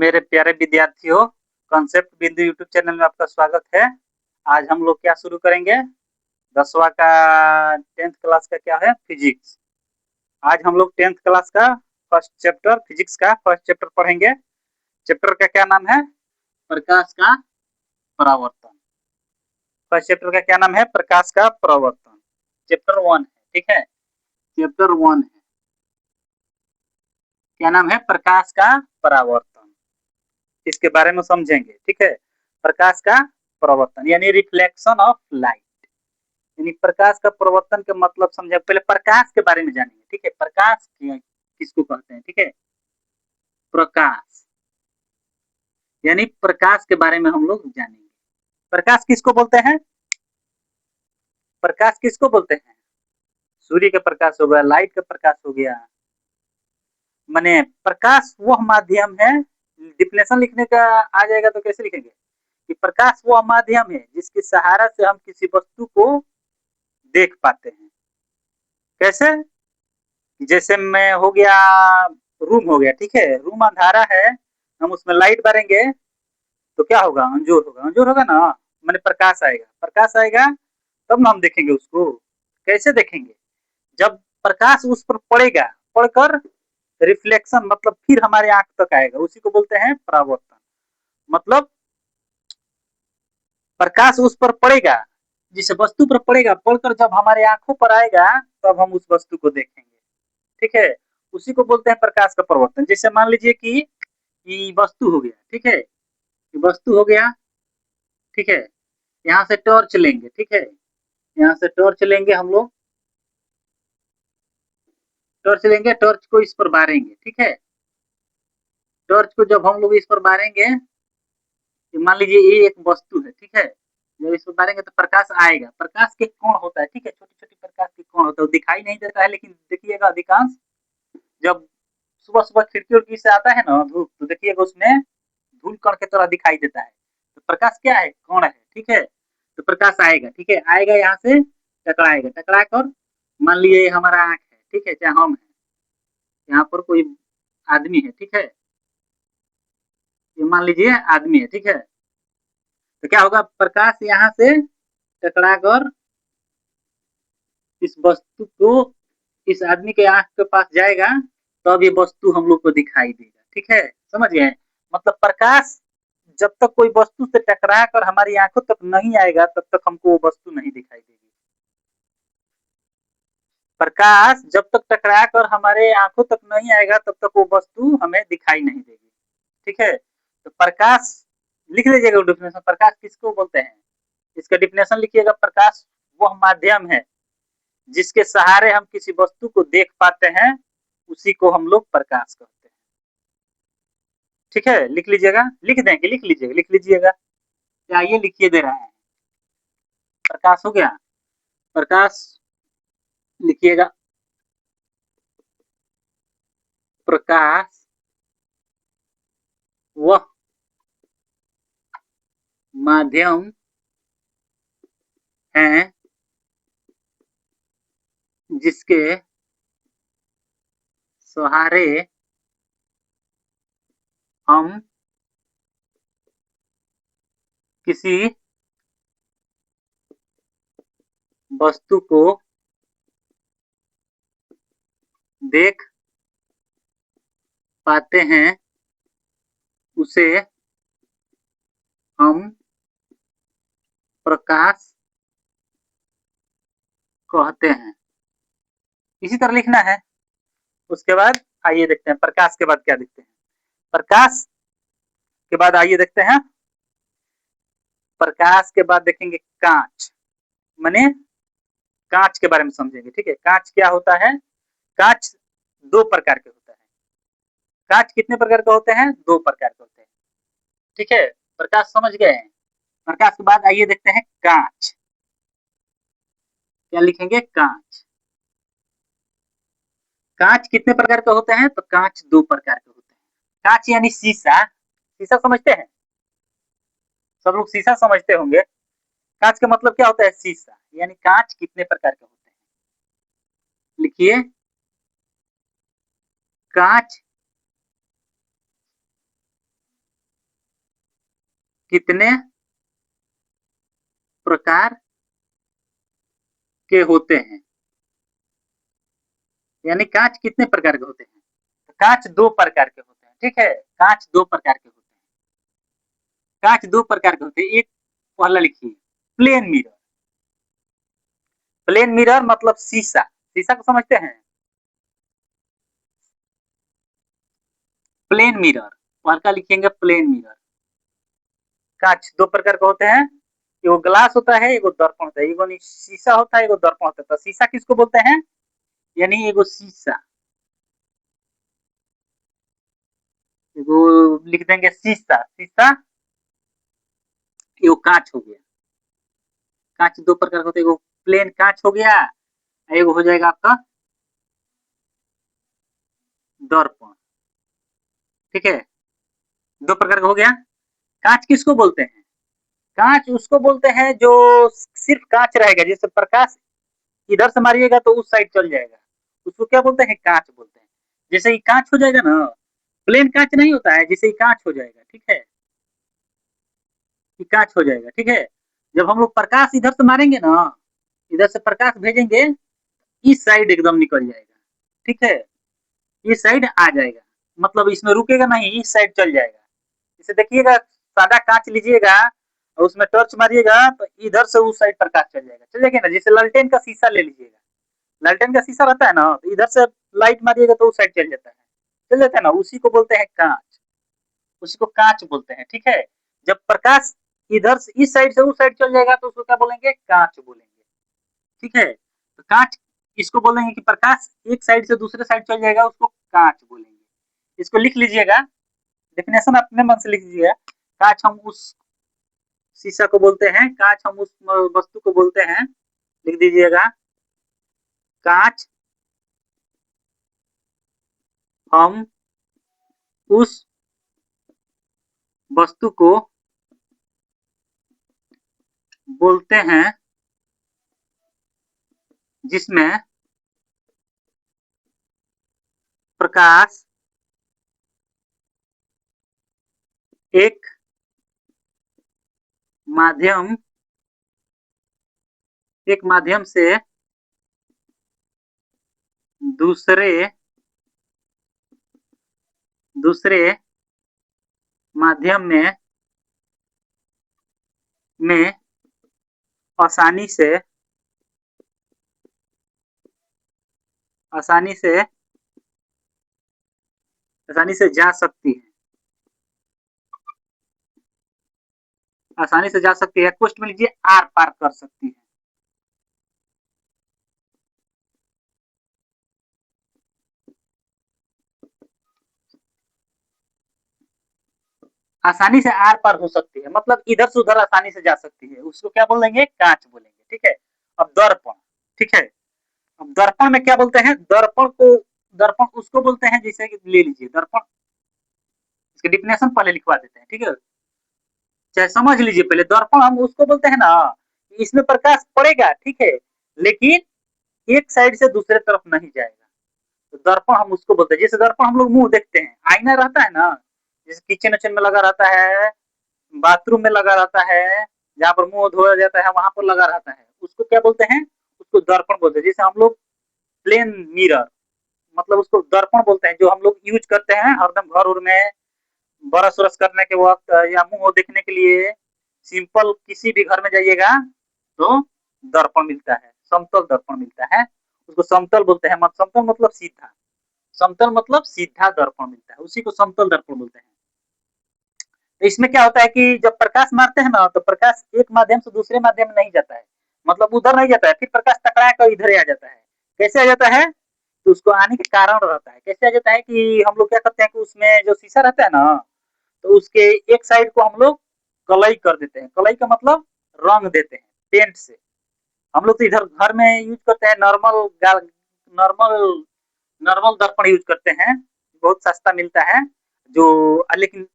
मेरे प्यारे विद्यार्थियों, कॉन्सेप्ट बिंदु यूट्यूब चैनल में आपका स्वागत है। आज हम लोग क्या शुरू करेंगे? 10वां का 10th क्लास का क्या है? फिजिक्स। आज हम लोग 10th क्लास का फर्स्ट चैप्टर फिजिक्स का फर्स्ट चैप्टर पढ़ेंगे। चैप्टर का क्या नाम है? प्रकाश का परावर्तन। फर्स्ट चैप्टर का क्या नाम है? प्रकाश का परावर्तन। चैप्टर 1 है, ठीक है। चैप्टर 1 है, क्या नाम है? प्रकाश का परावर्तन। इसके बारे में समझेंगे, ठीक है। प्रकाश का परावर्तन यानी रिफ्लेक्शन ऑफ लाइट, यानी प्रकाश का परावर्तन का मतलब समझे। पहले प्रकाश के बारे में जानेंगे, ठीक है। प्रकाश किसको कहते हैं? ठीक है, प्रकाश यानी प्रकाश के बारे में हम लोग जानेंगे। प्रकाश किसको बोलते हैं? प्रकाश किसको बोलते हैं? सूर्य का प्रकाश हो गया, लाइट का प्रकाश हो गया। माने प्रकाश वह माध्यम है। डिफिनेशन लिखने का आ जाएगा तो कैसे लिखेंगे कि प्रकाश वह माध्यम है जिसके सहारा से हम किसी वस्तु को देख पाते हैं। कैसे? जैसे मैं हो गया, रूम हो गया, ठीक है। रूम अंधारा है, हम उसमें लाइट भरेंगे तो क्या होगा? अंजोर होगा। अंजोर होगा ना, मैंने प्रकाश आएगा। प्रकाश आएगा तब ना हम देखेंगे उसको। कैसे देखेंगे? जब प्रकाश उस पर पड़ेगा, पड़कर रिफ्लेक्शन मतलब फिर हमारे आंख तक आएगा, उसी को बोलते हैं परावर्तन। मतलब प्रकाश उस पर पड़ेगा, जिस वस्तु पर पड़ेगा, पड़कर जब हमारे आंखों पर आएगा तब हम उस वस्तु को देखेंगे, ठीक है। उसी को बोलते हैं प्रकाश का परिवर्तन। जैसे मान लीजिए कि ये वस्तु हो गया, ठीक है। ये वस्तु हो गया, ठीक है। यहाँ से टॉर्च लेंगे, ठीक है। यहाँ से टॉर्च लेंगे हम लोग, टॉर्च लेंगे, टॉर्च को इस पर बारेंगे, ठीक है। टॉर्च को जब हम लोग इस पर बारेंगे, मान लीजिए ये एक वस्तु है, ठीक है। जब इस पर बारेंगे तो प्रकाश आएगा। प्रकाश के कोण होता है, ठीक है। छोटी छोटी प्रकाश के कोण होता है, वो दिखाई नहीं देता है, लेकिन देखिएगा अधिकांश जब सुबह सुबह खिड़की उड़की से आता है ना धूप, तो देखिएगा उसमें धूल कण के तरह दिखाई देता है। तो प्रकाश क्या है? कण है, ठीक है। तो प्रकाश आएगा, ठीक है। आएगा यहाँ से, टकराएगा, टकरा कर मान लीजिए हमारा आंख है, ठीक है, चाहे हम है, यहाँ पर कोई आदमी है, ठीक है। ये मान लीजिए आदमी है, ठीक है। तो क्या होगा? प्रकाश यहाँ से टकरा कर इस वस्तु को, इस आदमी के आंख के पास जाएगा, तब तो ये वस्तु हम लोग को दिखाई देगा, ठीक है। समझ गए? मतलब प्रकाश जब तक कोई वस्तु से टकरा कर हमारी आंखों तक नहीं आएगा तब तक हमको वो वस्तु नहीं दिखाई देगी। प्रकाश जब तक टकरा कर हमारे आंखों तक नहीं आएगा तब तक वो वस्तु हमें दिखाई नहीं देगी, ठीक है। तो प्रकाश लिख लीजिएगा डिफिनेशन। प्रकाश किसको बोलते हैं? इसका डिफिनेशन लिखिएगा। प्रकाश वह माध्यम है जिसके सहारे हम किसी वस्तु को देख पाते हैं, उसी को हम लोग प्रकाश कहते हैं, ठीक है। लिख लीजिएगा, लिख देंगे, लिख लीजिएगा, लिख लीजिएगा। आइए लिखिए दे रहे हैं। प्रकाश हो गया, प्रकाश लिखिएगा। प्रकाश वह माध्यम है जिसके सहारे हम किसी वस्तु को देख पाते हैं, उसे हम प्रकाश कहते हैं। इसी तरह लिखना है। उसके बाद आइए देखते हैं प्रकाश के बाद क्या देखते हैं। प्रकाश के बाद आइए देखते हैं, प्रकाश के बाद देखेंगे कांच। माने कांच के बारे में समझेंगे, ठीक है। कांच क्या होता है? कांच दो प्रकार के होता है। कांच कितने प्रकार के होते हैं? दो प्रकार के होते हैं, ठीक है। प्रकाश समझ गए हैं। प्रकाश के बाद आइए देखते हैं कांच। क्या लिखेंगे? कांच। कांच कितने प्रकार के होते हैं? तो कांच दो प्रकार के होते हैं। कांच यानी शीशा। शीशा समझते हैं? सब लोग शीशा समझते होंगे। कांच का मतलब क्या होता है? शीशा। यानी कांच कितने प्रकार के होते हैं? लिखिए, कांच कितने प्रकार के होते हैं, यानी कांच कितने प्रकार के होते हैं। तो कांच दो प्रकार के होते हैं, ठीक है, कांच दो प्रकार के होते हैं। कांच दो प्रकार के होते हैं। एक पहला लिखिए, प्लेन मिरर। प्लेन मिरर मतलब शीशा, शीशा को समझते हैं। प्लेन मिरर, पहला लिखेंगे प्लेन मिरर। कांच दो प्रकार के होते हैं, एगो ग्लास होता है, एगो दर्पण होता है। एगो शीशा होता है, एगो दर्पण होता है। तो शीशा किसको बोलते हैं, यानी एगो शीशा, एगो लिख देंगे शीशा। शीशा एगो कांच हो गया। कांच दो प्रकार का होता है, एगो प्लेन कांच हो गया, एगो हो जाएगा आपका दर्पण, ठीक है। दो प्रकार का हो गया। कांच किसको बोलते हैं, कांच उसको बोलते हैं जो सिर्फ कांच रहेगा, जैसे प्रकाश इधर से मारिएगा तो उस साइड चल जाएगा, उसको क्या बोलते हैं, कांच बोलते हैं। जैसे ही कांच हो जाएगा ना, प्लेन कांच नहीं होता है, जैसे ही कांच हो जाएगा, ठीक है, कांच हो जाएगा, ठीक है। जब हम लोग प्रकाश इधर से मारेंगे ना, इधर से प्रकाश भेजेंगे, इस साइड एकदम निकल जाएगा, ठीक है, इस साइड आ जाएगा, मतलब इसमें रुकेगा नहीं, इस साइड चल जाएगा। इसे देखिएगा, सादा कांच लीजिएगा और उसमें टॉर्च मारिएगा तो इधर से उस साइड प्रकाश चल जाएगा ना। जैसे लालटेन का शीशा ले लीजिएगा, लालटेन का शीशा रहता है ना, तो इधर से लाइट मारिएगा तो उस साइड चल जाता है ना, उसी को बोलते हैं कांच, उसी को कांच बोलते हैं, ठीक है। जब प्रकाश इधर से इस साइड से उस साइड चल जाएगा तो उसको क्या बोलेंगे, कांच बोलेंगे, ठीक है। तो कांच इसको बोलेंगे कि प्रकाश एक साइड से दूसरे साइड चल जाएगा, उसको कांच बोलेंगे। इसको लिख लीजिएगा, डेफिनेशन अपने मन से लिख लीजिएगा। कांच हम उस शीशा को बोलते हैं, कांच हम उस वस्तु को बोलते हैं, लिख दीजिएगा, कांच हम उस वस्तु को बोलते हैं जिसमें प्रकाश एक माध्यम से दूसरे दूसरे माध्यम में आसानी से आसानी से आसानी से जा सकती है, आसानी से जा सकती है, क्वेश्चन में लीजिए आर पार कर सकती है। आसानी से आर पार हो सकती है, मतलब इधर से उधर आसानी से जा सकती है, उसको क्या बोलेंगे, कांच बोलेंगे, ठीक है। अब दर्पण, ठीक है, अब दर्पण में क्या बोलते हैं, दर्पण उसको बोलते हैं, जैसे कि ले लीजिए दर्पण, इसके डिफिनेशन पहले लिखवा देते हैं, ठीक है, चाहे समझ लीजिए पहले। दर्पण हम उसको बोलते हैं ना, इसमें प्रकाश पड़ेगा, ठीक है, लेकिन एक साइड से दूसरे तरफ नहीं जाएगा, तो दर्पण हम उसको बोलते हैं। जैसे दर्पण हम लोग मुंह देखते हैं, आईना रहता है ना, जैसे किचन वचन में लगा रहता है, बाथरूम में लगा रहता है, जहाँ पर मुंह धोया जाता है वहां पर लगा रहता है, उसको क्या बोलते हैं, उसको दर्पण बोलते हैं। जैसे हम लोग प्लेन मिरर, मतलब उसको दर्पण बोलते हैं, जो हम लोग यूज करते हैं हरदम घर उर में, ब्रश व्रश करने के वक्त या मुंह देखने के लिए, सिंपल किसी भी घर में जाइएगा तो दर्पण मिलता है, समतल दर्पण मिलता है, उसको समतल बोलते हैं। समतल मतलब सीधा, समतल मतलब सीधा दर्पण मिलता है, उसी को समतल दर्पण बोलते हैं। तो इसमें क्या होता है कि जब प्रकाश मारते हैं ना, तो प्रकाश एक माध्यम से दूसरे माध्यम में नहीं जाता है, मतलब उधर नहीं जाता है, फिर प्रकाश टकरा कर इधर आ जाता है। कैसे आ जाता है, तो उसको आने के कारण रहता है। कैसे आ जाता है कि हम लोग क्या करते हैं कि उसमें जो शीशा रहता है ना, तो उसके एक साइड को हम लोग कलई कर देते हैं। कलई का मतलब रंग देते हैं पेंट से। हम लोग तो इधर घर में यूज करते हैं, नॉर्मल नॉर्मल दर्पण यूज करते हैं, बहुत सस्ता मिलता है जो, लेकिन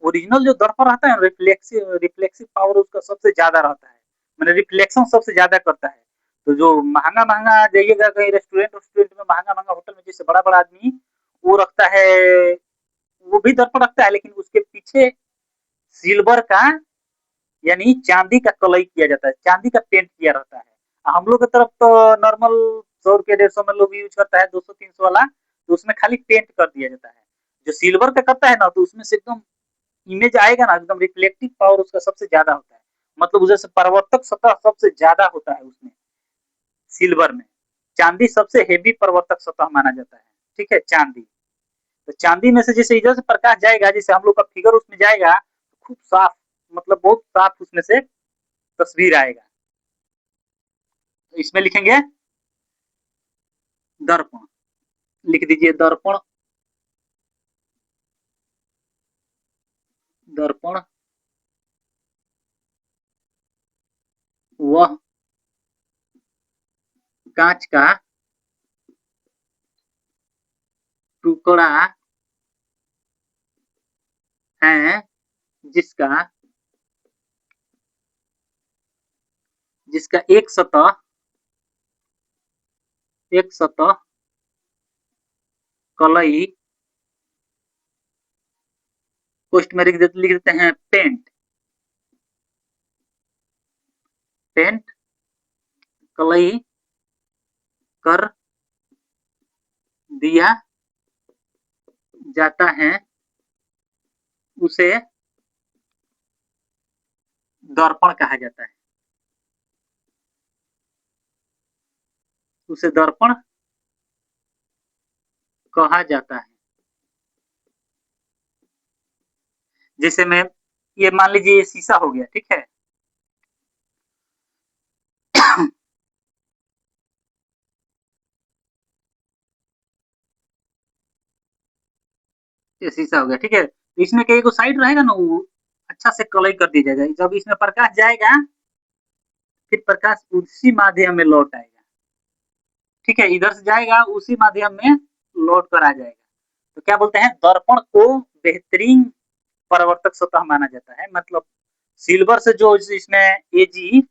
ओरिजिनल जो दर्पण रहता है, रिफ्लेक्सिव रिफ्लेक्सिव पावर उसका सबसे ज्यादा रहता है, मैंने रिफ्लेक्शन सबसे ज्यादा करता है। तो जो महंगा महंगा जाइएगा कहीं रेस्टोरेंट रेस्टोरेंट में, महंगा महंगा होटल में, जैसे बड़ा बड़ा आदमी वो रखता है, वो भी दर्पण रखता है, लेकिन उसके पीछे सिल्वर का यानी चांदी का कलई किया जाता है, चांदी का पेंट किया रहता है। हम लोग की तरफ तो नॉर्मल 100 रुपये 150 में लोग यूज करता है, 200 300 वाला, तो उसमें खाली पेंट कर दिया जाता है। जो सिल्वर का करता है ना, तो उसमें से एकदम इमेज आएगा ना, एकदम रिफ्लेक्टिव पावर उसका सबसे ज्यादा होता है, मतलब जैसे परावर्तक सतह सबसे ज्यादा होता है उसमें, सिल्वर में। चांदी सबसे हेवी परावर्तक सतह माना जाता है, ठीक है, चांदी। तो चांदी में से जैसे इधर से प्रकाश जाएगा, जैसे हम लोग का फिगर उसमें जाएगा, तो खूब साफ, मतलब बहुत साफ उसमें से तस्वीर आएगा। तो इसमें लिखेंगे दर्पण, लिख दीजिए दर्पण। दर्पण वह कांच का टुकड़ा है जिसका जिसका एक सतह कलई, पोस्ट में लिख देते हैं पेंट, पेंट कलई कर दिया जाता है, उसे दर्पण कहा जाता है, उसे दर्पण कहा जाता है। जैसे मैं, ये मान लीजिए ये शीशा हो गया, ठीक है। ये शीशा हो गया, ठीक है, तो इसमें कई को साइड रहेगा ना, वो अच्छा से कलई कर दिया जाएगा। जब इसमें प्रकाश जाएगा, फिर प्रकाश उसी माध्यम में लौट आएगा, ठीक है, इधर से जाएगा उसी माध्यम में लौट कर आ जाएगा। तो क्या बोलते हैं, दर्पण को बेहतरीन परावर्तक सतह माना जाता है, मतलब सिल्वर से जो इसमें एजी,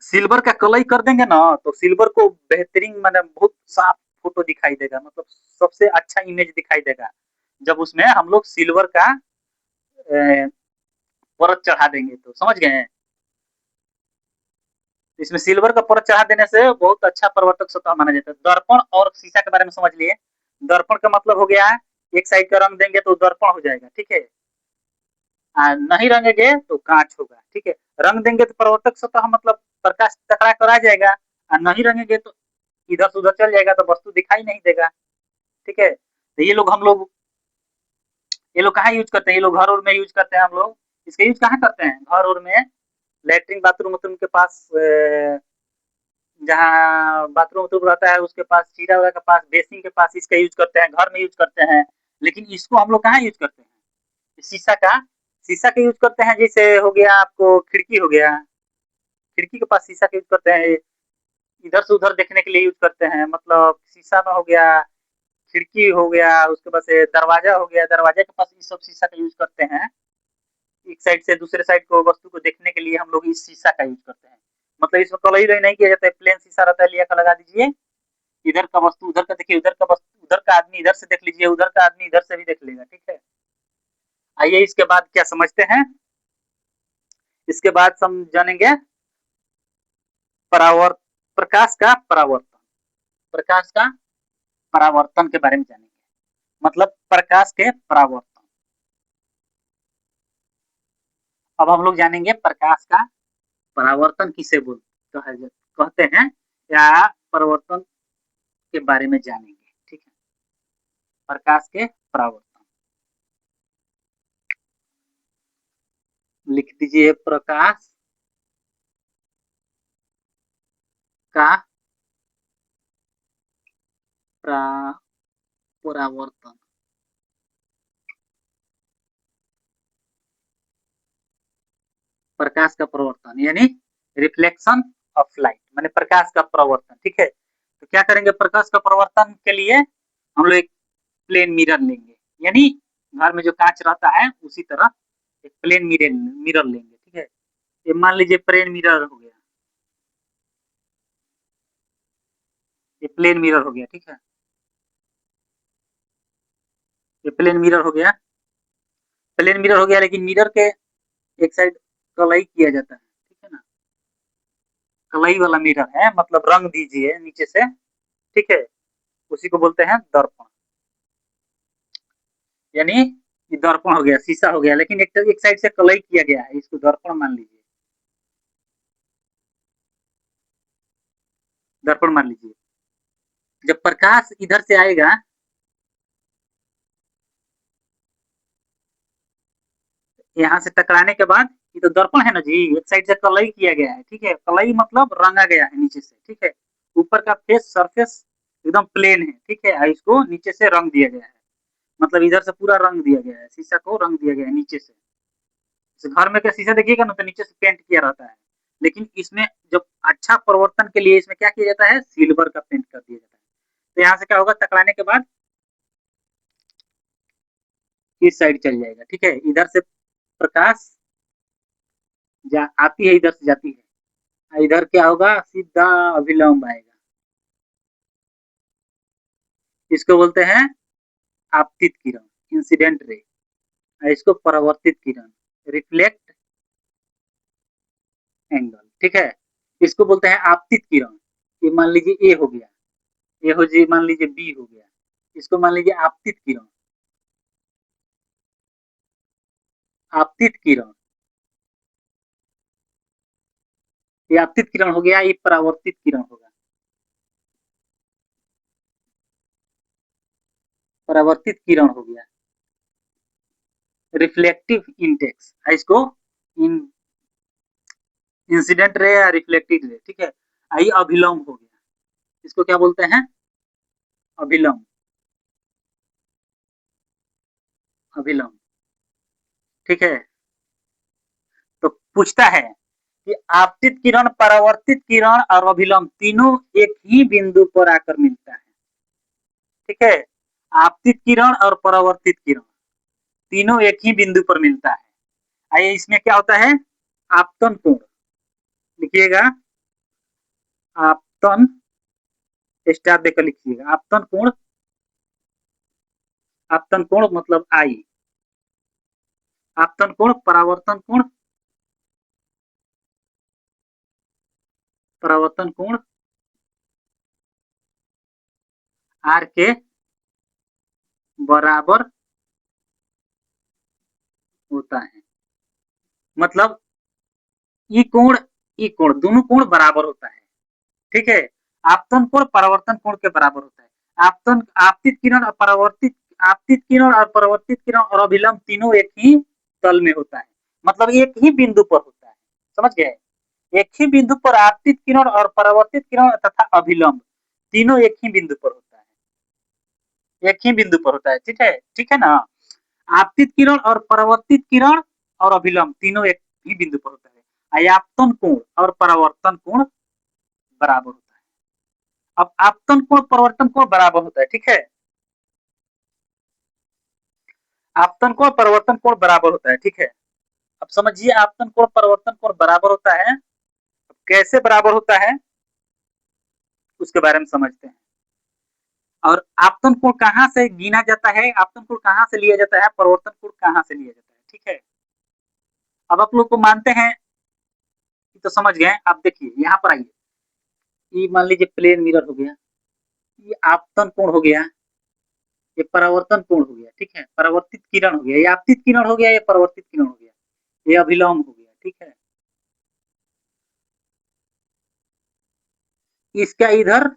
सिल्वर का कलई कर देंगे ना, तो सिल्वर को बेहतरीन, मतलब बहुत साफ फोटो दिखाई देगा, मतलब सबसे अच्छा इमेज दिखाई देगा, जब उसमें हम लोग सिल्वर का परत चढ़ा देंगे, तो समझ गए हैं। इसमें सिल्वर का परत चढ़ा देने से बहुत अच्छा परिवर्तक सतह माना जाता है। दर्पण और शीशा के बारे में समझ लिए। दर्पण का मतलब हो गया, एक साइड का रंग देंगे तो दर्पण हो जाएगा, ठीक है। नहीं रंगेंगे तो कांच होगा, ठीक है। रंग देंगे तो परिवर्तक सतह, मतलब प्रकाश टकरा कर आ जाएगा, और नहीं रंगेंगे तो इधर से उधर चल जाएगा, तो वस्तु दिखाई नहीं देगा, ठीक है। तो ये लोग कहाँ यूज करते हैं, ये लोग घर और में यूज करते हैं। हम लोग इसका यूज कहाँ करते हैं, घर और में, लेटरिन बाथरूम के पास, जहाँ बाथरूम वाथरूम रहता है उसके पास, चीरा वगैरह के पास, बेसिन के पास इसका यूज करते हैं, घर में यूज करते हैं। लेकिन इसको हम लोग कहाँ यूज करते हैं, शीशा का यूज करते हैं। जैसे हो गया आपको खिड़की हो गया, खिड़की के पास शीशा का यूज करते हैं, इधर से उधर देखने के लिए यूज करते हैं, मतलब शीशा में हो गया, खिड़की हो गया, उसके पास दरवाजा हो गया, दरवाजे के पास इस सब शीशा का यूज करते हैं। एक साइड से दूसरे साइड को वस्तु को देखने के लिए हम लोग इस शीशा का यूज करते हैं। मतलब इसमें कलई नहीं किया जाता है, प्लेन शीशा रहता है, लिया का लगा दीजिए, इधर का वस्तु उधर का देखिए, उधर का वस्तु उधर का आदमी इधर से देख लीजिए, उधर का आदमी इधर से भी देख लेगा, ठीक है। आइए इसके बाद क्या समझते हैं, इसके बाद हम जानेंगे परावर्त प्रकाश का परावर्तन, प्रकाश का परावर्तन के बारे में जानेंगे, मतलब प्रकाश के परावर्तन। अब हम लोग जानेंगे प्रकाश का परावर्तन किसे कहते हैं, या परावर्तन के बारे में जानेंगे, ठीक है। प्रकाश के परावर्तन, लिख दीजिए प्रकाश का परावर्तन। प्रकाश का परावर्तन यानी रिफ्लेक्शन ऑफ लाइट, माने प्रकाश का परावर्तन, ठीक है। तो क्या करेंगे, प्रकाश का परावर्तन के लिए हम लोग एक प्लेन मिरर लेंगे, यानी घर में जो कांच रहता है उसी तरह एक प्लेन मिरर लेंगे, ठीक है। ये मान लीजिए प्लेन मिरर हो गया, प्लेन मिरर हो गया, ठीक है। ये प्लेन मिरर हो गया, प्लेन मिरर हो गया, लेकिन मिरर के एक साइड कलई किया जाता है, ठीक है ना। कलई वाला मिरर है, मतलब रंग दीजिए नीचे से, ठीक है, उसी को बोलते हैं दर्पण। यानी ये दर्पण हो गया, शीशा हो गया, लेकिन एक साइड से कलई किया गया है, इसको दर्पण मान लीजिए, दर्पण मान लीजिए। जब प्रकाश इधर से आएगा, यहाँ से टकराने के बाद, ये तो दर्पण है ना जी, एक साइड से कलई किया गया है, ठीक है, कलई मतलब रंगा गया है नीचे से, ठीक है। ऊपर का फेस सरफेस एकदम प्लेन है, ठीक है, और इसको नीचे से रंग दिया गया है, मतलब इधर से पूरा रंग दिया गया है, शीशा को रंग दिया गया है नीचे से। जैसे घर में का शीशा देखिएगा ना, तो नीचे से पेंट किया रहता है, लेकिन इसमें जब अच्छा परिवर्तन के लिए इसमें क्या किया जाता है, सिल्वर का पेंट कर दिया जाता है। तो यहाँ से क्या होगा, टकराने के बाद इस साइड चल जाएगा, ठीक है, इधर से प्रकाश आती है, इधर से जाती है, इधर क्या होगा, सीधा अभिलंब आएगा, इसको बोलते हैं आपतित किरण, इंसिडेंट रे, इसको परावर्तित किरण, रिफ्लेक्ट एंगल, ठीक है। इसको बोलते हैं आपतित किरण। ये मान लीजिए ए हो गया, ये हो जी, मान लीजिए बी हो गया, इसको मान लीजिए आपतित किरण, आपतित किरण, ये आपतित किरण हो गया, ये परावर्तित किरण होगा, परावर्तित किरण हो गया, रिफ्लेक्टिव इंडेक्स, इसको इन इंसिडेंट रे या रिफ्लेक्टिव रे, ठीक है। आई अभिलंब हो गया, इसको क्या बोलते हैं, अभिलंब, अभिलंब, ठीक है। तो पूछता है कि आपतित किरण, परावर्तित किरण और अभिलंब तीनों एक ही बिंदु पर आकर मिलता है, ठीक है। आपतित किरण और परावर्तित किरण तीनों एक ही बिंदु पर मिलता है। आइए, इसमें क्या होता है, आपतन कोण, लिखिएगा, आपतन, स्टार देकर लिखिएगा, आपतन कोण, आपतन कोण मतलब आई, आपतन कोण, परावर्तन कोण, परावर्तन कोण आर के बराबर होता है, मतलब ई कोण दोनों कोण बराबर होता है, ठीक है। आपतन कोण परावर्तन कोण के बराबर होता है। आपतन, आपतित किरण और परावर्तित, आपतित किरण और परावर्तित किरण और अभिलंब तीनों एक ही तल में होता है, मतलब एक ही बिंदु पर होता है, समझ गए। एक ही बिंदु पर आपतित किरण और परावर्तित किरण तथा अभिलंब तीनों एक ही बिंदु पर होता है, एक ही बिंदु पर होता है, ठीक है ना। आपतित किरण और परावर्तित किरण और अभिलंब तीनों एक ही बिंदु पर होता है। आपतन कोण और परावर्तन कोण बराबर होता है। अब आपतन कोण परिवर्तन कोण बराबर होता है, ठीक है। आपतन कोण परिवर्तन कोण बराबर होता है, ठीक है। अब समझिए, आपतन कोण परिवर्तन कोण बराबर होता है, कैसे बराबर होता है उसके बारे में समझते हैं। और आपतन कोण कहां से गिना जाता है, आपतन कोण कहां से लिया जाता है, परिवर्तन कोण कहां से लिया जाता है, ठीक है। अब आप लोग को मानते हैं तो समझ गए। आप देखिए यहाँ पर आइए, ये मान लीजिए प्लेन मिरर हो गया, ये आपतन कोण हो गया, ये परावर्तन कोण हो गया, ठीक है, परावर्तित किरण हो गया, ये आपतित किरण हो गया, ये परावर्तित किरण हो गया, ये अभिलंब हो गया, ठीक है। इसका इधर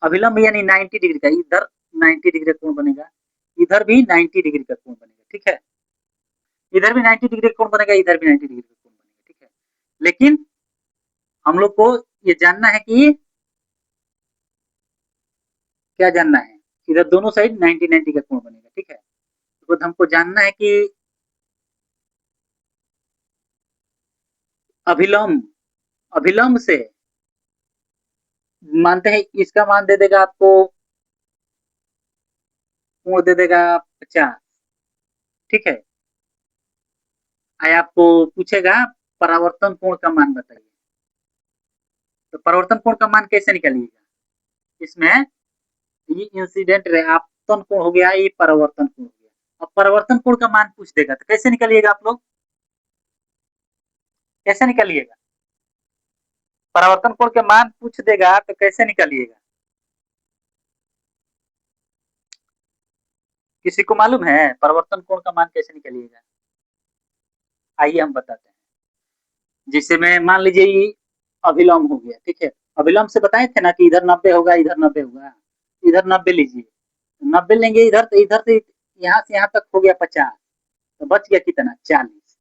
अभिलंब यानी 90 डिग्री का, इधर 90 डिग्री का कोण बनेगा, इधर भी 90 डिग्री का कोण बनेगा, ठीक है। इधर भी 90 डिग्री का कोण बनेगा, इधर भी 90 डिग्री का कोण बनेगा, ठीक है। लेकिन हम लोग को ये जानना है कि क्या जानना है, इधर दोनों साइड 90 90 का कोण बनेगा, ठीक है। तो हमको जानना है कि अभिलंब, अभिलंब से मानते हैं इसका मान दे देगा आपको, कोण दे देगा 50, ठीक है। आया आपको पूछेगा परावर्तन कोण का मान बताइए, तो परावर्तन कोण का मान कैसे निकालिएगा, इसमें ये इंसिडेंट रे आपतन कोण हो गया, ये परावर्तन कोण हो गया। अब परावर्तन कोण का मान पूछ देगा तो कैसे निकालिएगा आप लोग, कैसे निकालिएगा? परावर्तन कोण के मान पूछ देगा तो कैसे निकालिएगा? किसी को मालूम है परावर्तन कोण का मान कैसे निकालिएगा? आइए हम बताते हैं। जिसे में मान लीजिए ये अभिलंब हो गया, ठीक है। अभिलंब से बताए थे ना कि इधर 90 होगा, इधर 90 होगा। इधर 90 लीजिए, 90 लेंगे इधर, तो इधर से यहाँ से यहाँ तक हो गया 50, तो बच गया कितना, 40।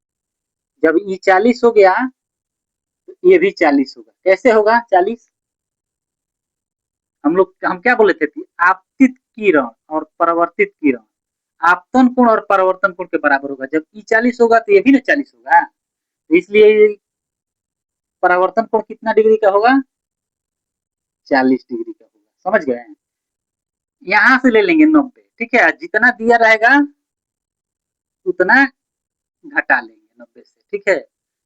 जब ये 40 हो गया तो ये भी 40 होगा। कैसे होगा 40? हम क्या बोले थे कि आपतित किरण और परावर्तित किरण आपतन कोण और परावर्तन कोण के बराबर होगा। जब ई 40 होगा तो ये भी ना 40 होगा, तो इसलिए परावर्तन कोण कितना डिग्री का होगा, 40 डिग्री का होगा। समझ गए? यहाँ से ले लेंगे 90, ठीक है। जितना दिया रहेगा उतना घटा लेंगे 90 से, ठीक है।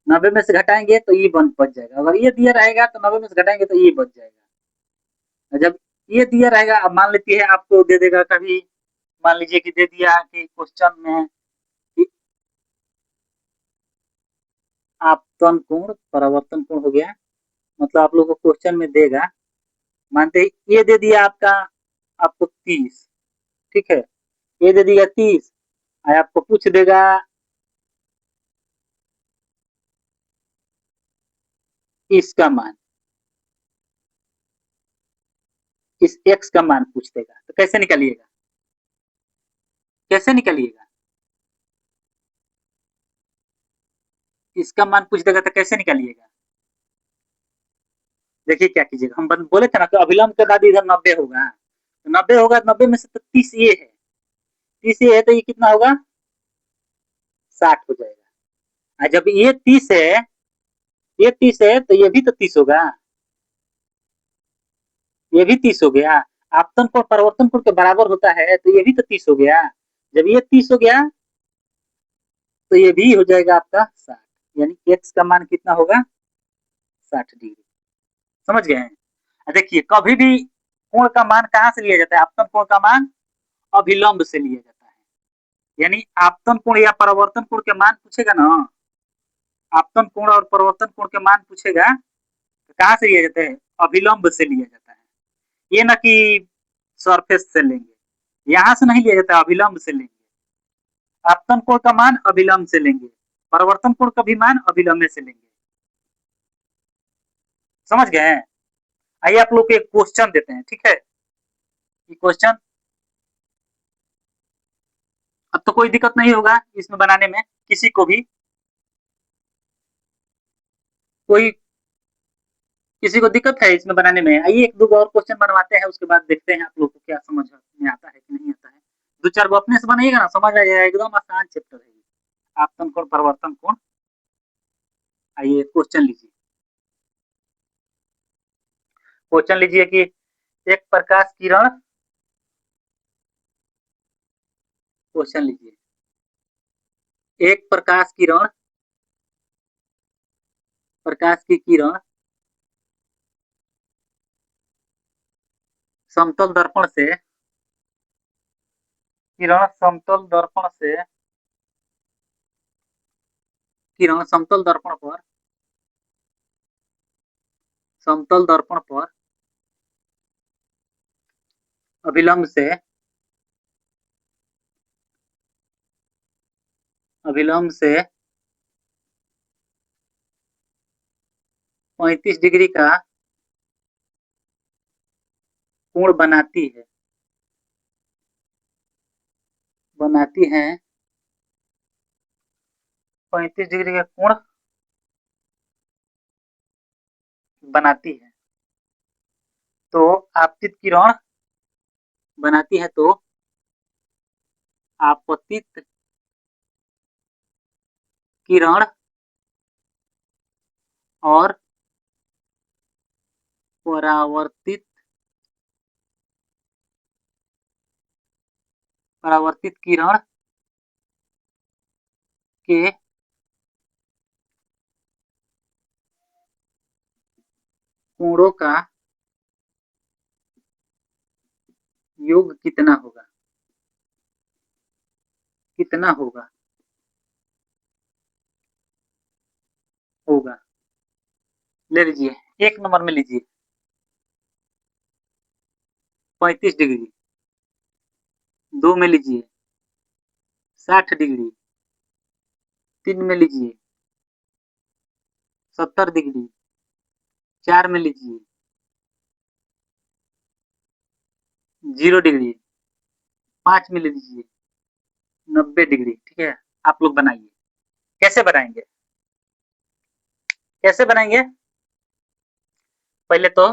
90 में से घटाएंगे तो ये बन बच जाएगा। अगर ये दिया रहेगा तो 90 में से घटाएंगे तो ये बच जाएगा। जब ये दिया रहेगा, अब मान लेती है आपको दे देगा कभी, मान लीजिए कि दे दिया कि क्वेश्चन में कि आपतन कोण परावर्तन कोण हो गया, मतलब आप लोगों को क्वेश्चन में देगा, मानते ये दे दिया आपका, आपको 30, ठीक है। ये दे दिया 30, आपको पूछ देगा इसका मान, इस एक्स का मान पूछ देगा, तो कैसे निकालिएगा, कैसे निकालिएगा? इसका मान पूछ देगा तो कैसे निकालिएगा? देखिए क्या कीजिएगा, हम बोले थे ना कि अभिलंब के बाद इधर 90 होगा, तो 90 होगा, 90 में से तो 30 ये है, 30 ये है, तो ये कितना होगा, 60 हो जाएगा। और जब ये 30 है, ये 30 है तो ये भी तो 30 होगा, ये भी 30 हो गया। आपतन कोण परिवर्तन कोण के बराबर होता है, तो ये भी तो 30 हो गया। जब ये 30 हो गया तो ये भी हो जाएगा आपका 60, यानी एक्स का मान कितना होगा, 60 डिग्री। समझ गए हैं? देखिए कभी भी कोण का मान कहाँ से लिया जाता है, आपतन कोण का मान अभिलंब से लिया जाता है। यानी आपतन कोण या परावर्तन कोण के मान पूछेगा ना, आपतन कोण और परावर्तन कोण के मान पूछेगा तो कहाँ से लिया जाता है, अभिलंब से लिया जाता है। ये ना कि सरफेस से लेंगे, यहाँ से नहीं लिया जाता, अभिलंब से लेंगे। आपतन कोण का मान अभिलंब से लेंगे, परावर्तन कोण का भी मान अभिलंब से लेंगे। समझ गए? आइए आप लोग को एक क्वेश्चन देते हैं, ठीक है। ये क्वेश्चन, अब तो कोई दिक्कत नहीं होगा इसमें बनाने में किसी को भी, कोई किसी को दिक्कत है इसमें बनाने में? आइए एक दो और क्वेश्चन बनवाते हैं, उसके बाद देखते हैं आप लोग को क्या समझ में आता है कि नहीं आता है। दो चार वो अपने से बनाइएगा ना, समझ आ जाएगा, एकदम आसान चैप्टर है। आपतन कोण परिवर्तन कोण। आइए क्वेश्चन लीजिए, क्वेश्चन लीजिए कि एक प्रकाश किरण, क्वेश्चन लीजिए, एक प्रकाश किरण, प्रकाश की किरण समतल दर्पण से, किरण समतल दर्पण से, किरण समतल दर्पण पर, समतल दर्पण पर अभिलंब से, अभिलंब से 35 डिग्री का कोण बनाती है, बनाती है 35 डिग्री का कोण बनाती है, तो आपतित किरण बनाती है, तो आपतित किरण और परावर्तित, परावर्तित किरण के कोणों का योग कितना होगा, कितना होगा, होगा, ले लीजिए। 1 नंबर में लीजिए 35 डिग्री, 2 में लीजिए 60 डिग्री, 3 में लीजिए 70 डिग्री, 4 में लीजिए 0 डिग्री, 5 में ले लीजिए 90 डिग्री। ठीक है, आप लोग बनाइए। कैसे बनाएंगे, कैसे बनाएंगे? पहले तो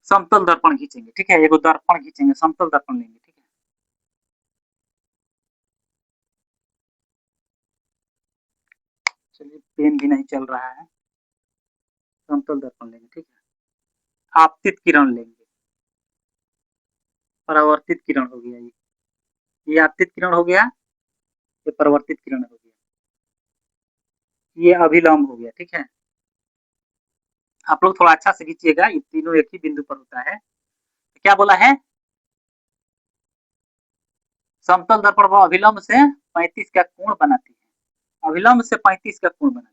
समतल दर्पण खींचेंगे। ठीक है, एगो दर्पण खींचेंगे, समतल दर्पण लेंगे। ठीक है, चलिए पेन भी नहीं चल रहा है। समतल दर्पण लेंगे। ठीक है, आपतित किरण लेंगे, परावर्तित किरण हो गया ये आपतित किरण हो गया, ये परावर्तित किरण हो गया, ये अभिलंब हो गया। ठीक है, आप लोग थोड़ा अच्छा से खींचिएगा, ये तीनों एक ही बिंदु पर होता है। तो क्या बोला है, समतल दर्पण वो अभिलंब से 35 का कोण बनाती है, अभिलंब से 35 का कोण बनाती है,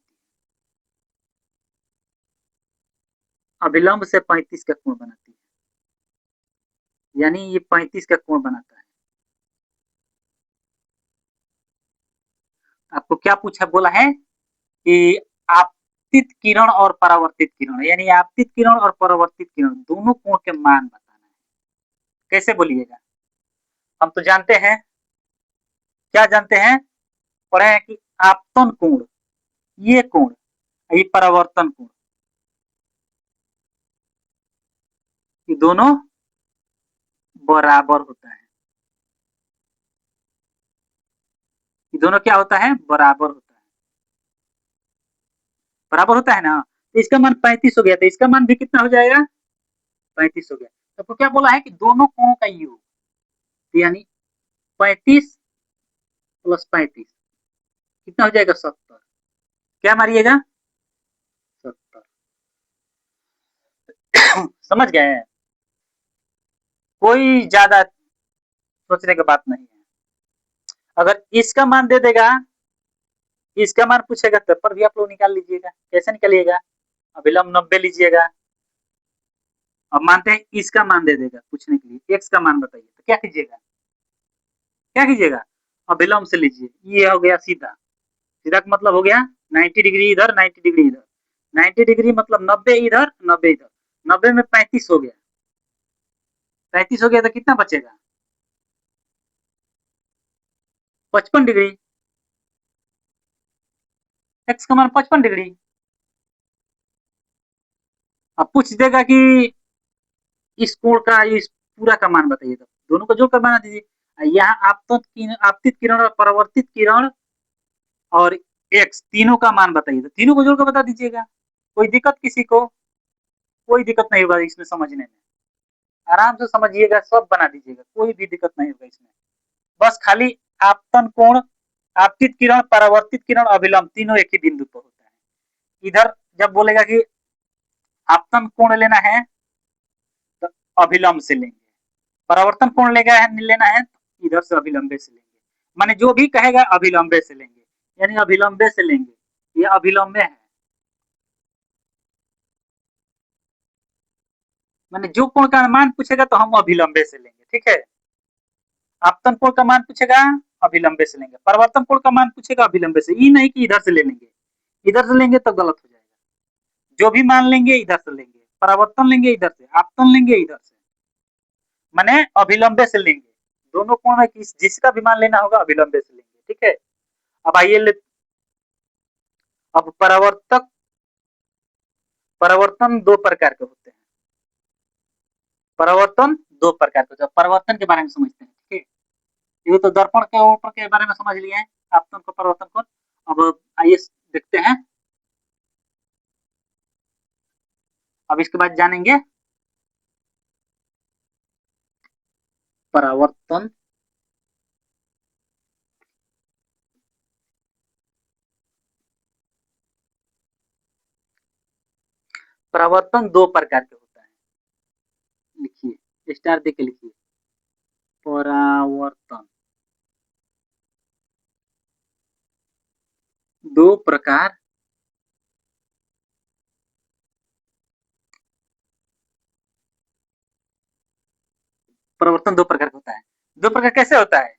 अभिलंब से 35 का कोण बनाती है, यानी ये 35 का कोण बनाता है। आपको क्या पूछा, बोला है कि आपतित किरण और परावर्तित किरण, यानी आपतित किरण और परावर्तित किरण दोनों कोण के मान बताना है। कैसे बोलिएगा? हम तो जानते हैं, क्या जानते हैं, पढ़े हैं कि आपतन कोण, ये कोण, ये परावर्तन कोण, ये दोनों बराबर होता है। ये दोनों क्या होता है, बराबर होता है। बराबर होता है ना, तो इसका मान 35 हो गया, तो इसका मान भी कितना हो जाएगा, 35 हो गया। तो आपको क्या बोला है कि दोनों कोणों का योग, तो यानी 35 प्लस 35 कितना हो जाएगा, 70। क्या मारिएगा, 70। समझ गए? कोई ज्यादा सोचने की बात नहीं है। अगर इसका मान दे देगा, इसका मान पूछेगा तब पर भी आप लोग निकाल लीजिएगा। कैसे निकालिएगा, अभिलंब 90 लीजिएगा, अब मानते हैं इसका मान दे देगा पूछने के लिए, एक्स का मान बताइए, तो क्या कीजिएगा, क्या कीजिएगा, अभिलंब से लीजिए, ये हो गया सीधा, सीधा का मतलब हो गया 90 डिग्री इधर, 90 डिग्री इधर, 90 डिग्री मतलब 90 इधर, 90 इधर, 90 में 35 हो गया, 35 हो गया तो कितना बचेगा, 55 डिग्री। एक्स का मान 55 डिग्री। अब पूछ देगा कि इस कोण का, इस पूरा का मान बताइए, तो दोनों को जोड़कर बना दीजिए। यहाँ आपतित किरण और परावर्तित किरण और एक्स तीनों का मान बताइए, तो तीनों को जोड़कर बता दीजिएगा। कोई दिक्कत किसी को, कोई दिक्कत नहीं होगा इसमें समझने में, आराम से समझिएगा, सब बना दीजिएगा, कोई भी दिक्कत नहीं होगा इसमें। बस खाली आपतन कोण, आपतित किरण, परावर्तित किरण, अभिलंब तीनों एक ही बिंदु पर होता है। इधर जब बोलेगा कि आपतन कोण लेना है तो अभिलंब से लेंगे, परावर्तन कोण लेना है तो इधर से अभिलंबे से लेंगे, माने जो भी कहेगा अभिलंबे से लेंगे, यानी अभिलंबे से लेंगे, ये अभिलंबे है, माने जो कोण का मान पूछेगा तो हम अभिलंबे से लेंगे। ठीक है, आपतन कोण का मान पूछेगा अभिलंबे से लेंगे, परिवर्तन कोण का मान पूछेगा अभिलंबे से, ये नहीं कि इधर से ले लेंगे, इधर से लेंगे तो गलत हो जाएगा। जो भी मान लेंगे इधर से लेंगे, परावर्तन लेंगे इधर से, आपतन लेंगे इधर से, माने अभिलंबे से लेंगे। दोनों कोण में जिसका भी मान लेना होगा अभिलंबे से लेंगे। ठीक है, अब आइए, अब परावर्तक, परावर्तन दो प्रकार के होते हैं, परावर्तन दो प्रकार के होते हैं। परावर्तन के बारे में समझते हैं। ठीक है, ये तो दर्पण के ऊपर के बारे में समझ लिए हैं, आपतन को, परावर्तन को। अब आइए देखते हैं, अब इसके बाद जानेंगे परावर्तन, परावर्तन दो प्रकार के होता है। लिखिए, स्टार दे के लिखिए। परावर्तन दो प्रकार परावर्तन दो प्रकार का होता है। दो प्रकार कैसे होता है?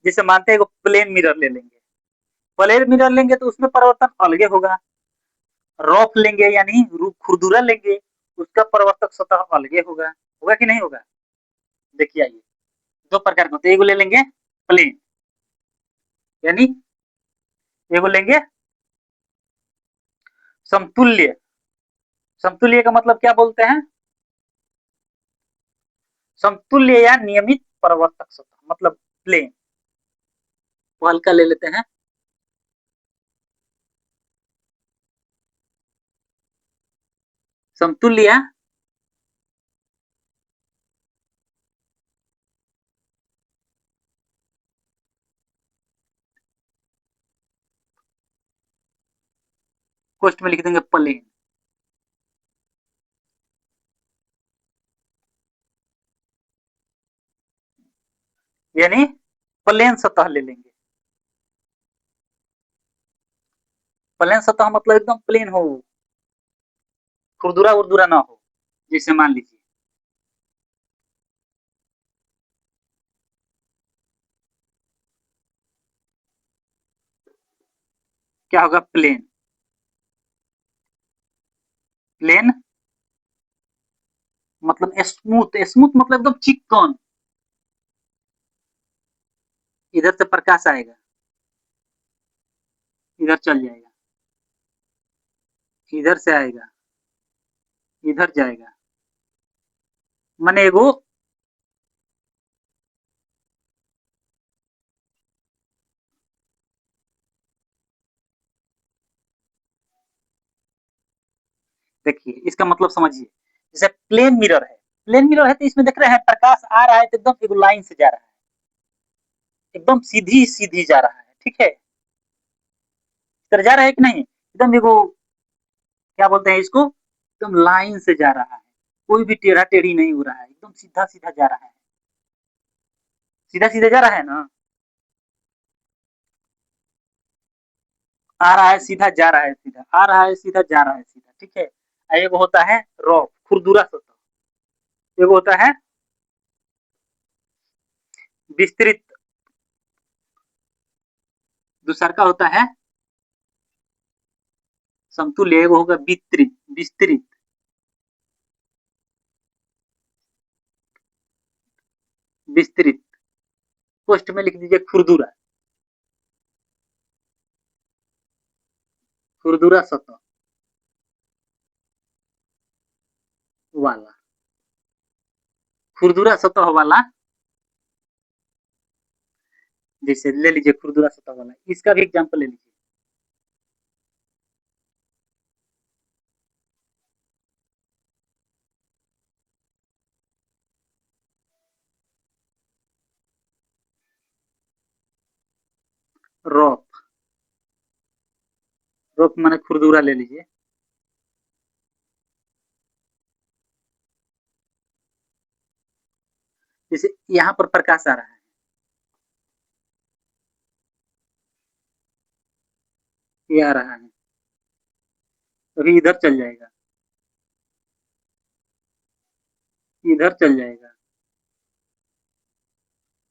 जैसे मानते हैं प्लेन मिरर ले लेंगे, प्लेन मिरर लेंगे तो उसमें परावर्तन अलग होगा। रफ लेंगे यानी खुरदुरा लेंगे, उसका परावर्तक सतह अलग होगा। होगा कि नहीं होगा? देखिए आइए, दो प्रकार के होते हैं। एगो ले लेंगे प्लेन, यानी एगो लेंगे समतुल्य। समतुल्य का मतलब क्या बोलते हैं? समतुल्य या नियमित परावर्तक सतह मतलब प्लेन। वो हल्का ले लेते हैं। समतुल्य कोष्ट में लिख देंगे प्लेन, यानी प्लेन सतह ले लेंगे। प्लेन सतह मतलब एकदम प्लेन हो, खुरदुरा उर्दुरा ना हो। जैसे मान लीजिए क्या होगा? प्लेन। प्लेन मतलब स्मूथ, स्मूथ मतलब एकदम चिकन। इधर से प्रकाश आएगा, इधर चल जाएगा, इधर से आएगा, इधर जाएगा। माने एगो देखिए इसका मतलब समझिए, जैसे प्लेन मिरर है, प्लेन मिरर है तो इसमें देख रहे हैं प्रकाश आ रहा है तो एकदम एक लाइन से जा रहा है, एकदम सीधी सीधी जा रहा है, ठीक है? इधर जा रहा है कि नहीं? एकदम एगो क्या बोलते हैं इसको, एकदम लाइन से जा रहा है, कोई भी टेढ़ा टेढ़ी नहीं हो रहा है, एकदम सीधा सीधा जा रहा है। सीधा सीधा जा रहा है ना? आ रहा है सीधा, जा रहा है सीधा, आ रहा है सीधा, जा रहा है सीधा, ठीक है? एक होता है रॉ खुरदुरा सतह, एक होता है विस्तृत, दूसरा का होता है समतुल्य, एक होगा विस्तृत। विस्तृत विस्तृत पोस्ट में लिख दीजिए खुरदुरा, खुरदुरा सतह वाला, खुरदुरा सतह वाला। जैसे ले लीजिए खुरदुरा सतह वाला, इसका भी एग्जाम्पल ले लीजिए। रॉफ, रॉफ माने खुरदुरा ले लीजिए। जैसे यहाँ पर प्रकाश आ रहा है, ये आ रहा है, अभी इधर चल जाएगा, इधर चल जाएगा,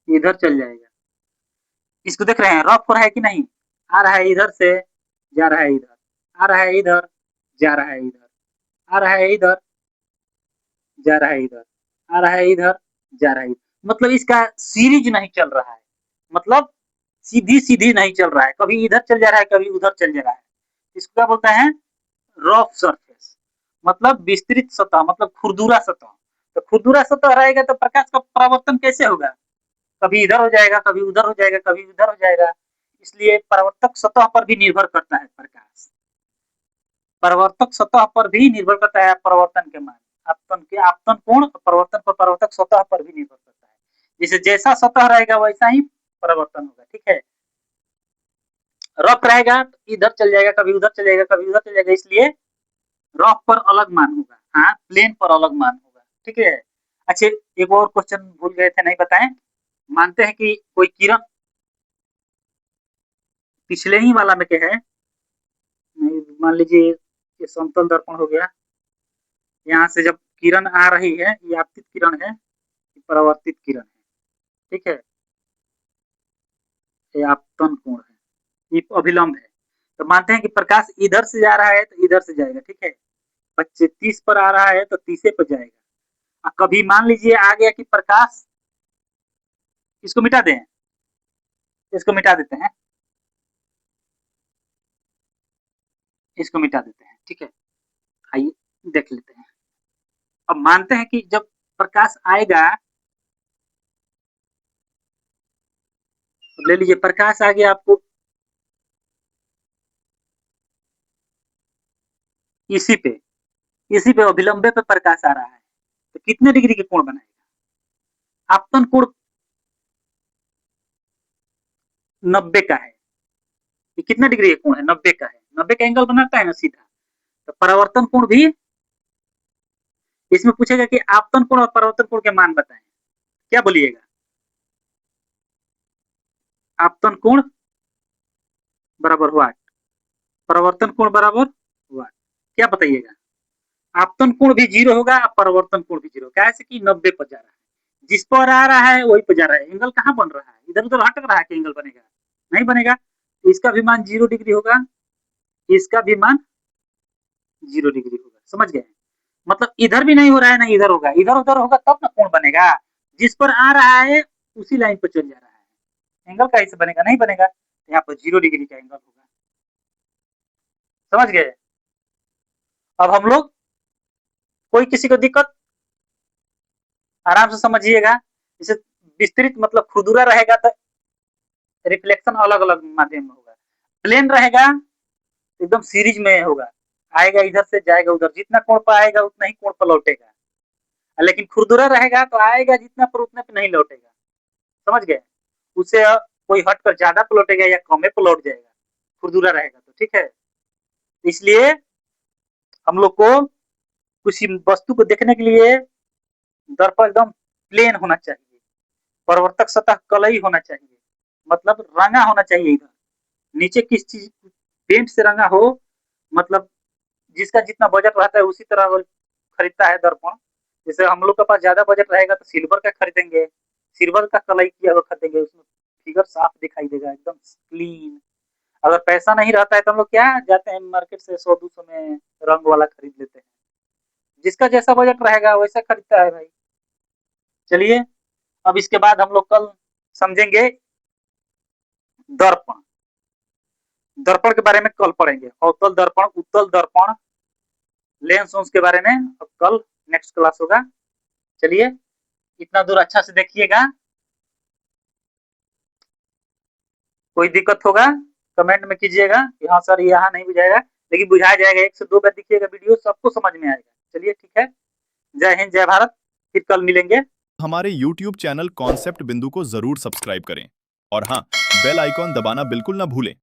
इधर चल जाएगा। इसको देख रहे हैं रफ हो रहा है कि नहीं? आ रहा है इधर से, जा रहा है इधर, आ रहा है इधर, जा रहा है इधर, आ रहा है इधर, जा रहा है इधर, आ रहा है इधर, जा रहा है इधर। मतलब इसका सीरीज नहीं चल रहा है, मतलब सीधी सीधी नहीं चल रहा है, कभी इधर चल जा रहा है, कभी उधर चल जा रहा है। इसको क्या बोलते हैं? रफ सरफेस, मतलब विस्तृत सतह, मतलब खुरदुरा सतह। तो खुरदुरा सतह रहेगा तो प्रकाश का परावर्तन कैसे होगा? कभी इधर हो जाएगा, कभी उधर हो जाएगा, कभी उधर हो जाएगा। इसलिए परावर्तक सतह पर भी निर्भर करता है प्रकाश, परावर्तक सतह पर भी निर्भर करता है परावर्तन के मान। आपतन के आपतन कोण परावर्तन पर परावर्तक सतह पर भी निर्भर करता है। जैसे जैसा सतह रहेगा वैसा ही परावर्तन होगा, ठीक है? रफ रहेगा तो इधर चल जाएगा, कभी उधर चल जाएगा, कभी उधर चल जाएगा, इसलिए रफ पर अलग मान होगा, हाँ प्लेन पर अलग मान होगा, ठीक है? अच्छा, एक और क्वेश्चन भूल गए थे, नहीं बताएं। मानते हैं कि कोई किरण पिछले ही वाला में क्या है, मान लीजिए ये समतल दर्पण हो गया, यहाँ से जब किरण आ रही है, ये आपतित किरण है, ये परावर्तित किरण है, ठीक है, ये आपतन कोण है, ये अभिलंब है। तो मानते हैं कि प्रकाश इधर से जा रहा है तो इधर से जाएगा, ठीक है, 30 पर आ रहा है तो 30 पर जाएगा। और कभी मान लीजिए आ गया कि प्रकाश, इसको मिटा दें, इसको मिटा देते हैं, इसको मिटा देते हैं, ठीक है, आइए देख लेते हैं। अब मानते हैं कि जब प्रकाश आएगा, ले लीजिए प्रकाश आ गया आपको इसी पे, इसी पे अभिलंबे पे प्रकाश आ रहा है, तो कितने डिग्री के कोण बनाएगा? आपतन कोण 90 का है, ये कितना डिग्री का कोण है? 90 का है, 90 का एंगल बनाता है ना सीधा। तो परावर्तन कोण भी इसमें पूछेगा कि आपतन कोण और परावर्तन कोण के मान बताएं, क्या बोलिएगा? आपतन कोण बराबर वाट, परावर्तन कोण बराबर वाट, क्या बताइएगा? आपतन कोण भी 0 होगा, परावर्तन कोण भी 0, कैसे कि 90 पर जा रहा है, जिस पर आ रहा है वही पर जा रहा है, एंगल कहाँ बन रहा है? इधर उधर हटक रहा है कि एंगल बनेगा? नहीं बनेगा। तो इसका भी मान 0 डिग्री होगा, इसका भी मान 0 डिग्री होगा, समझ गए? मतलब इधर भी नहीं हो रहा है ना इधर होगा, इधर उधर होगा तब ना कोण बनेगा। जिस पर आ रहा है उसी लाइन पर चल जा रहा है, एंगल कैसे बनेगा? नहीं बनेगा। यहाँ पर 0 डिग्री का एंगल होगा, समझ गए? अब हम लोग, कोई किसी को दिक्कत, आराम से समझिएगा। जैसे विस्तृत मतलब खुरदुरा रहेगा तो रिफ्लेक्शन अलग अलग माध्यम में होगा, प्लेन रहेगा एकदम सीरीज में होगा, आएगा इधर से जाएगा उधर, जितना कोण पर आएगा उतना ही कोण पर लौटेगा। लेकिन खुरदुरा रहेगा तो आएगा जितना पर उतने पे नहीं लौटेगा, समझ गए? उससे कोई हट कर ज्यादा पे लौटेगा या कमे पे लौट जाएगा, खुरदुरा रहेगा तो, ठीक है। इसलिए हम लोग को किसी वस्तु को देखने के लिए दर्पण एकदम प्लेन होना चाहिए, प्रवर्तक सतह कलई होना चाहिए, मतलब रंगा होना चाहिए, इधर नीचे किस चीज पेंट से रंगा हो, मतलब जिसका जितना बजट रहता है उसी तरह खरीदता है दर्पण। जैसे हम लोग के पास ज्यादा बजट रहेगा तो सिल्वर का खरीदेंगे, सिल्वर का कलई किया हुआ खरीदेंगे, उसमें फिगर साफ दिखाई देगा, एकदम क्लीन। अगर पैसा नहीं रहता है तो हम लोग क्या जाते हैं मार्केट से 100-200 में रंग वाला खरीद लेते हैं, जिसका जैसा बजट रहेगा वैसा खरीदता है भाई। चलिए, अब इसके बाद हम लोग कल समझेंगे दर्पण, दर्पण के बारे में कल पढ़ेंगे, अवतल दर्पण, उत्तल दर्पण, लेंस वेंस के बारे में अब कल नेक्स्ट क्लास होगा। चलिए, इतना दूर अच्छा से देखिएगा, कोई दिक्कत होगा कमेंट में कीजिएगा कि हाँ सर यहाँ नहीं बुझाएगा, लेकिन बुझाया जाएगा, 1 से 2 बार देखिएगा वीडियो, सबको समझ में आएगा। चलिए ठीक है, जय हिंद जय भारत, फिर कल मिलेंगे। हमारे YouTube चैनल कॉन्सेप्ट बिंदु को जरूर सब्सक्राइब करें और हाँ, बेल आइकॉन दबाना बिल्कुल ना भूलें।